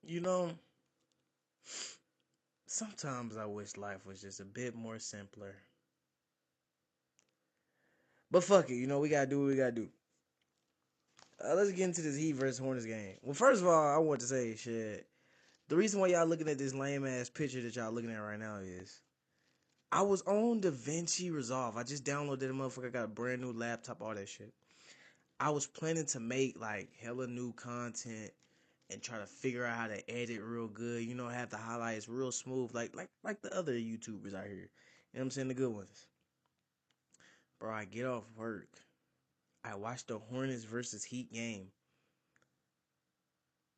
You know, sometimes I wish life was just a bit more simpler. But fuck it, we gotta do what we gotta do. Let's get into this Heat versus Hornets game. Well, first of all, I want to say shit. The reason why y'all looking at this lame ass picture that y'all looking at right now is I was on DaVinci Resolve. I just downloaded it, motherfucker. I got a brand new laptop, all that shit. I was planning to make like hella new content and try to figure out how to edit real good. Have the highlights real smooth, like the other YouTubers out here. You know what I'm saying? The good ones. Bro, I get off work. I watch the Hornets versus Heat game.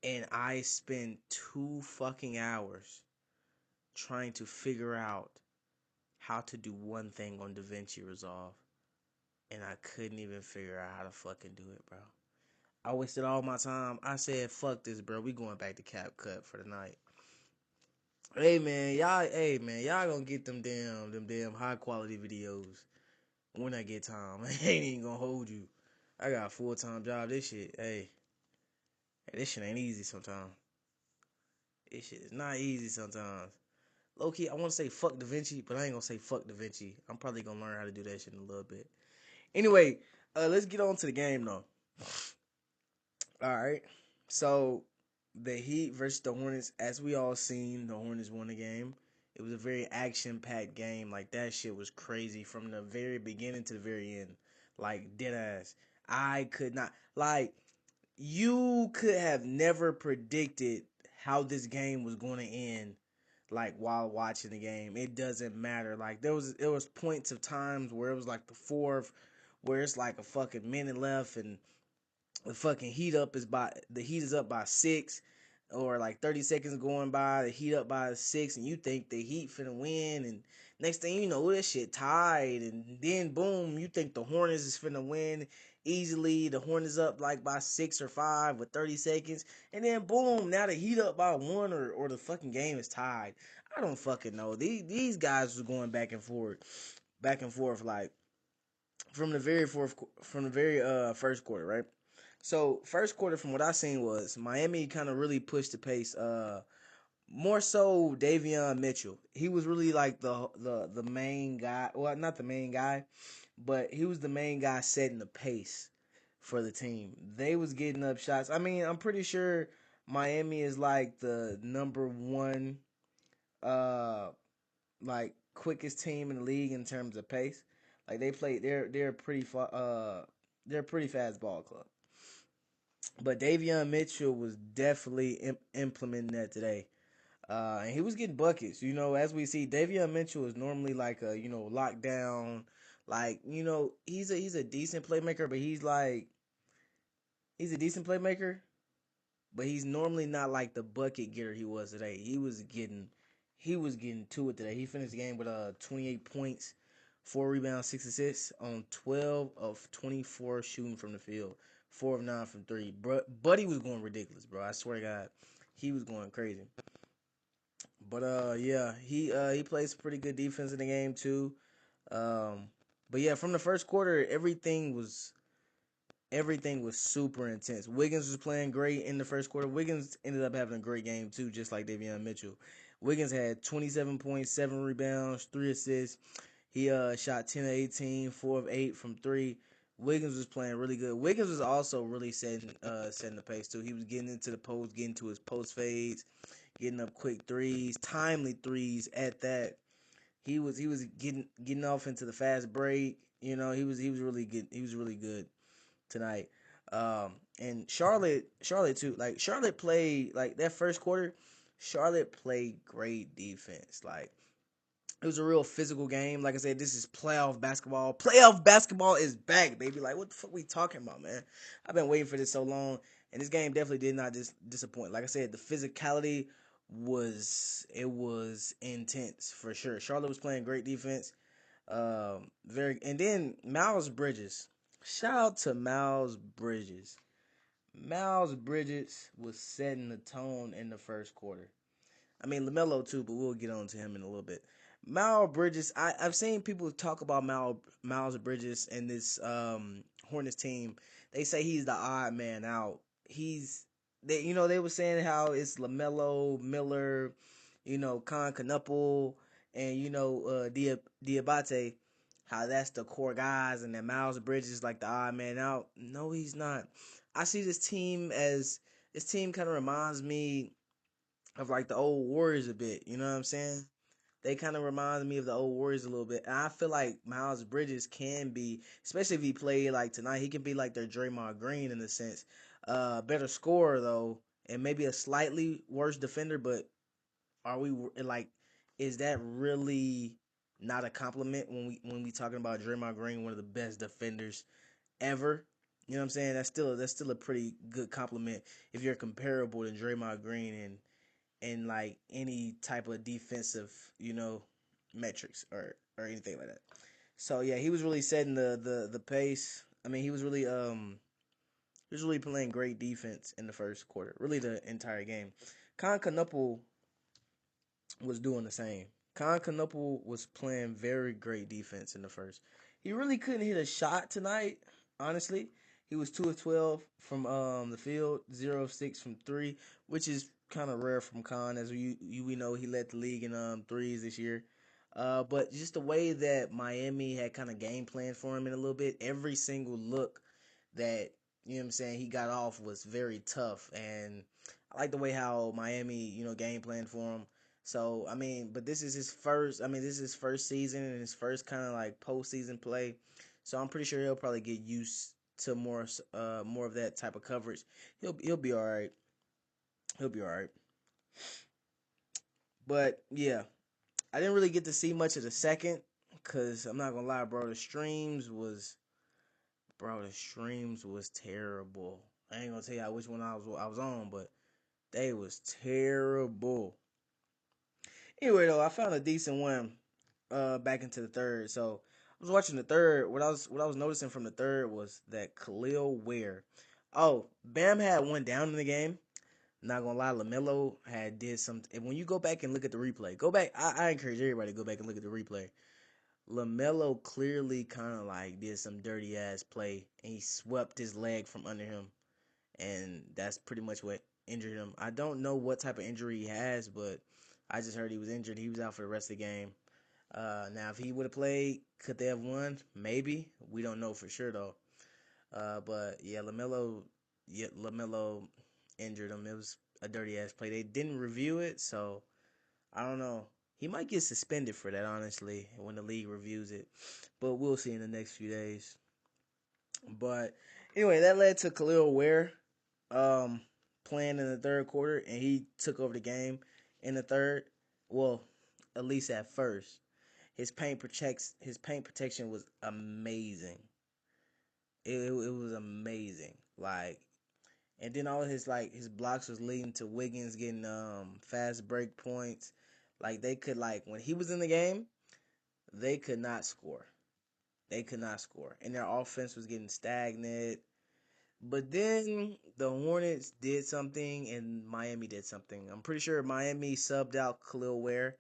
And I spend 2 fucking hours trying to figure out how to do one thing on DaVinci Resolve. And I couldn't even figure out how to fucking do it, bro. I wasted all my time. I said, fuck this, bro. We going back to CapCut for the night. Hey man, y'all gonna get them damn high quality videos when I get time. I ain't even gonna hold you. I got a full-time job. This shit ain't easy sometimes. This shit is not easy sometimes. Low key, I want to say fuck Da Vinci, but I ain't gonna say fuck Da Vinci. I'm probably gonna learn how to do that shit in a little bit. Anyway, let's get on to the game though. All right, so the Heat versus the Hornets. As we all seen, the Hornets won the game. It was a very action-packed game. Like that shit was crazy from the very beginning to the very end. Like dead ass. I could not like you could have never predicted how this game was going to end like while watching the game. It doesn't matter. Like there was points of times where it was like the fourth where it's like a fucking minute left and the heat is up by 6 or like 30 seconds going by, the heat up by 6 and you think the Heat finna win and next thing you know this shit tied and then boom, you think the Hornets is finna win easily. The Hornets up like by 6 or 5 with 30 seconds and then boom, now the Heat up by 1 or the fucking game is tied. I don't fucking know. These guys was going back and forth like from the very first quarter, right? So first quarter, from what I seen, was Miami kind of really pushed the pace. More so Davion Mitchell. He was really like the main guy. Well, not the main guy, but he was the main guy setting the pace for the team. They was getting up shots. I mean, I'm pretty sure Miami is like the number one, uh, like quickest team in the league in terms of pace. Like they play, they're a pretty fast ball club. But Davion Mitchell was definitely implementing that today. And he was getting buckets. As we see, Davion Mitchell is normally like a, lockdown. Like, he's a decent playmaker, but he's a decent playmaker, but he's normally not like the bucket getter he was today. He was getting to it today. He finished the game with 28 points, 4 rebounds, 6 assists on 12 of 24 shooting from the field, 4 of 9 from three. But he was going ridiculous, bro. I swear to God, he was going crazy. But yeah, he plays pretty good defense in the game too. Um, but yeah, from the first quarter, everything was super intense. Wiggins was playing great in the first quarter. Wiggins ended up having a great game too, just like Davion Mitchell. Wiggins had 27 points, 7 rebounds, 3 assists. He shot 10 of 18, 4 of 8 from three. Wiggins was playing really good. Wiggins was also really setting the pace too. He was getting into the post, getting to his post fades, getting up quick threes, timely threes at that. He was getting off into the fast break. He was really good. He was really good tonight. And Charlotte too. Like Charlotte played like that first quarter. Charlotte played great defense. Like it was a real physical game. Like I said, this is playoff basketball. Playoff basketball is back, baby. Like what the fuck we talking about, man? I've been waiting for this so long, and this game definitely did not disappoint. Like I said, the physicality was intense for sure. Charlotte was playing great defense. And then Miles Bridges. Shout out to Miles Bridges. Miles Bridges was setting the tone in the first quarter. I mean Lamelo too, but we'll get on to him in a little bit. Miles Bridges, I've seen people talk about Miles Bridges and this Hornets team. They say he's the odd man out. He's they were saying how it's LaMelo, Miller, Con Canuple, and Diabate, how that's the core guys, and that Miles Bridges is like the odd man out. No, he's not. I see this team kind of reminds me of like the old Warriors a bit. You know what I'm saying? They kind of remind me of the old Warriors a little bit. And I feel like Miles Bridges can be, especially if he played like tonight, he can be like their Draymond Green in a sense. Better scorer though, and maybe a slightly worse defender. But are we like, is that really not a compliment when we talking about Draymond Green, one of the best defenders ever? You know what I'm saying? That's still a pretty good compliment if you're comparable to Draymond Green and like any type of defensive, metrics or anything like that. So yeah, he was really setting the pace. I mean, he was really playing great defense in the first quarter, really the entire game. Con Canuple was doing the same. Con Canuple was playing very great defense in the first. He really couldn't hit a shot tonight, honestly. He was 2 of 12 from the field, 0 of 6 from 3, which is kind of rare from Con, as we know he led the league in threes this year. But just the way that Miami had kind of game plan for him in a little bit, every single look that, I'm saying, he got off was very tough. And I like the way how Miami, game plan for him. So I mean, but this is his first. I mean, this is his first season and his first kind of like postseason play. So I'm pretty sure he'll probably get used to more of that type of coverage. He'll be all right. He'll be all right. But yeah, I didn't really get to see much of the second because I'm not gonna lie, bro. The streams was terrible. I ain't gonna tell you which one I was on, but they was terrible. Anyway, though, I found a decent one back into the third. So I was watching the third. What I was noticing from the third was that Khalil Ware. Oh, Bam had one down in the game. Not gonna lie, Lamelo had did some. And when you go back and look at the replay, go back. I encourage everybody to go back and look at the replay. Lamelo clearly kind of like did some dirty ass play, and he swept his leg from under him, and that's pretty much what injured him. I don't know what type of injury he has, but I just heard he was injured. He was out for the rest of the game. Now, if he would have played, could they have won? Maybe. We don't know for sure though. But yeah, Lamelo injured him. It was a dirty ass play. They didn't review it, so I don't know. He might get suspended for that, honestly, when the league reviews it. But we'll see in the next few days. But anyway, that led to Khalil Ware um, playing in the third quarter, and he took over the game in the third. Well, at least at first. His paint protection was amazing. It was amazing. Like, and then all of his blocks was leading to Wiggins getting fast break points. Like they could, like, when he was in the game, they could not score. They could not score. And their offense was getting stagnant. But then the Hornets did something and Miami did something. I'm pretty sure Miami subbed out Khalil Ware,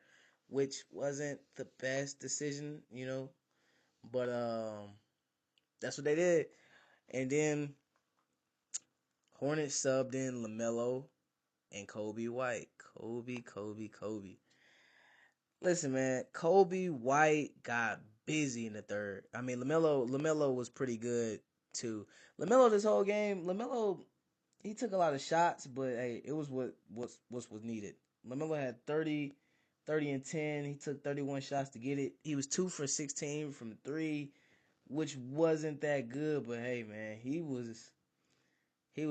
which wasn't the best decision. But that's what they did. And then Hornets subbed in LaMelo and Kobe White. Kobe. Listen, man, Kobe White got busy in the third. I mean, LaMelo was pretty good too. LaMelo this whole game, LaMelo, he took a lot of shots, but hey, it was what was needed. LaMelo had 30 and 10. He took 31 shots to get it. He was 2 for 16 from 3, which wasn't that good, but hey, man, he was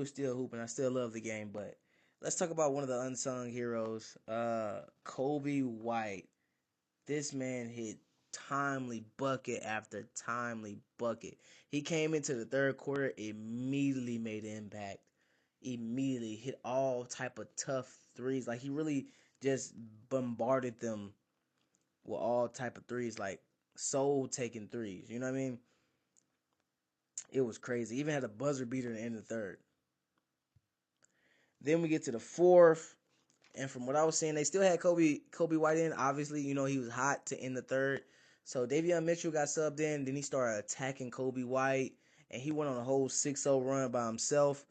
still hooping. I still love the game, but let's talk about one of the unsung heroes, Kobe White. This man hit timely bucket after timely bucket. He came into the third quarter, immediately made an impact. Immediately hit all type of tough threes. Like he really just bombarded them with all type of threes, like soul taking threes. You know what I mean? It was crazy. Even had a buzzer beater in the end of the third. Then we get to the fourth. And from what I was saying, they still had Kobe White in. Obviously, he was hot to end the third. So Davion Mitchell got subbed in. Then he started attacking Kobe White. And he went on a whole 6-0 run by himself.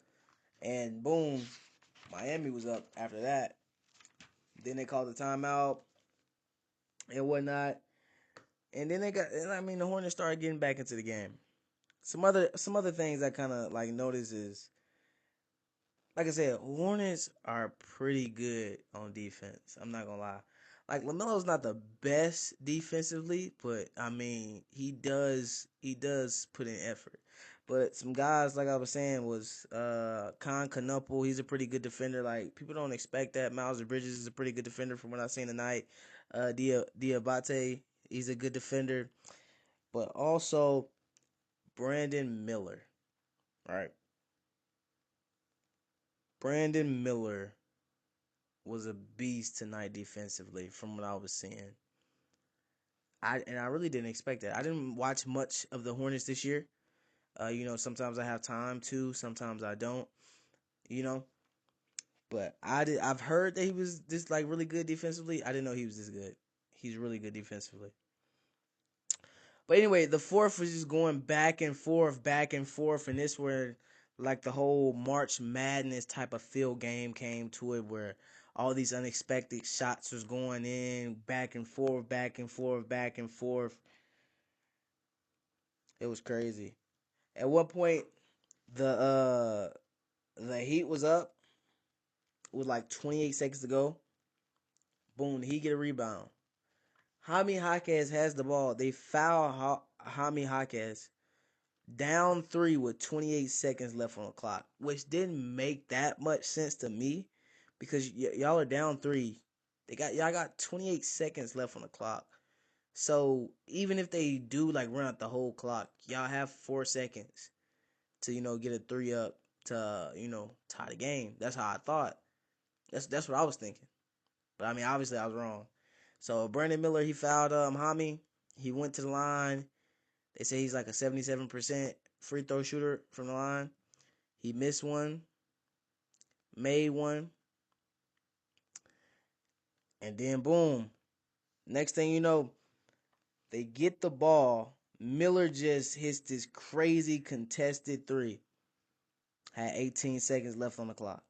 And boom. Miami was up after that. Then they called the timeout and whatnot. And then the Hornets started getting back into the game. Some other things I kind of like notice is, like I said, Hornets are pretty good on defense. I'm not gonna lie. Like LaMelo's not the best defensively, but I mean he does put in effort. But some guys, like I was saying, was Con Canuple. He's a pretty good defender. Like people don't expect that. Miles Bridges is a pretty good defender from what I've seen tonight. Diabate, he's a good defender. But also Brandon Miller, right? Brandon Miller was a beast tonight defensively from what I was seeing. I really didn't expect that. I didn't watch much of the Hornets this year. Sometimes I have time to, sometimes I don't. You know, but I've heard that he was just like really good defensively. I didn't know he was this good. He's really good defensively. But anyway, the fourth was just going back and forth, and this where like the whole March Madness type of field game came to it, where all these unexpected shots was going in, back and forth, back and forth, back and forth. It was crazy. At one point, the the Heat was up with like 28 seconds to go. Boom, he get a rebound. Jaime Jaquez has the ball. They foul Jaime Jaquez. Down three with 28 seconds left on the clock, which didn't make that much sense to me because y'all are down three. Y'all got 28 seconds left on the clock. So even if they do like run out the whole clock, y'all have 4 seconds to get a three up to tie the game. That's how I thought. That's what I was thinking. But I mean, obviously I was wrong. So Brandon Miller, he fouled Hami. He went to the line. They say he's like a 77% free throw shooter from the line. He missed one, made one, and then boom. Next thing you know, they get the ball. Miller just hits this crazy contested three. Had 18 seconds left on the clock.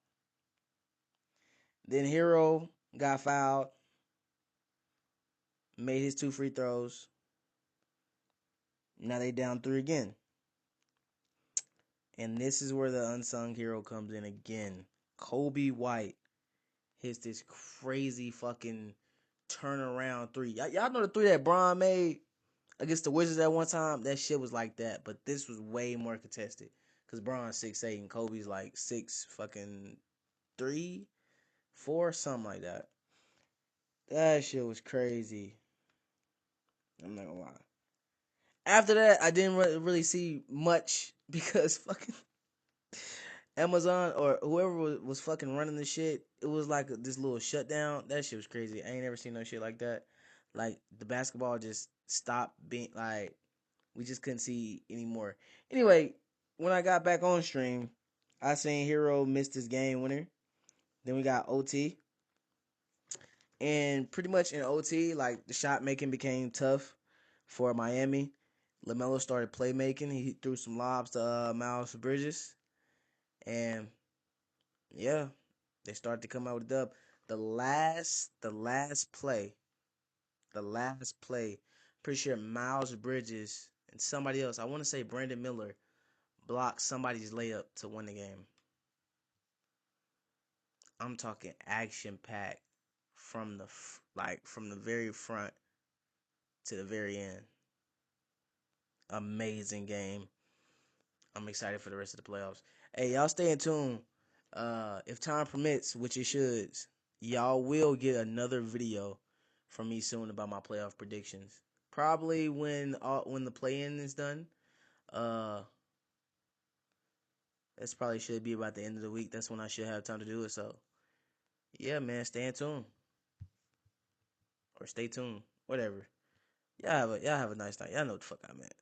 Then Hero got fouled, made his two free throws. Now they down three again. And this is where the unsung hero comes in again. Kobe White hits this crazy fucking turnaround three. Y'all know the three that Bron made against the Wizards at one time? That shit was like that, but this was way more contested. Cause Bron's 6'8" and Kobe's like 6'3", 4", something like that. That shit was crazy. I'm not gonna lie. After that, I didn't really see much because fucking Amazon or whoever was fucking running the shit, it was like this little shutdown. That shit was crazy. I ain't never seen no shit like that. Like the basketball just stopped being like we just couldn't see anymore. Anyway, when I got back on stream, I seen Hero missed his game winner. Then we got OT. And pretty much in OT, like the shot making became tough for Miami. LaMelo started playmaking. He threw some lobs to Miles Bridges. And yeah, they started to come out with a dub. The last play, pretty sure Miles Bridges and somebody else, I want to say Brandon Miller, blocked somebody's layup to win the game. I'm talking action packed from from the very front to the very end. Amazing game. I'm excited for the rest of the playoffs. Hey, y'all stay in tune. If time permits, which it should, y'all will get another video from me soon about my playoff predictions. Probably when the play-in is done. Uh, that's probably should be about the end of the week. That's when I should have time to do it. So, yeah, man, stay in tune or stay tuned, whatever. Y'all have a nice night. Y'all know what the fuck I meant.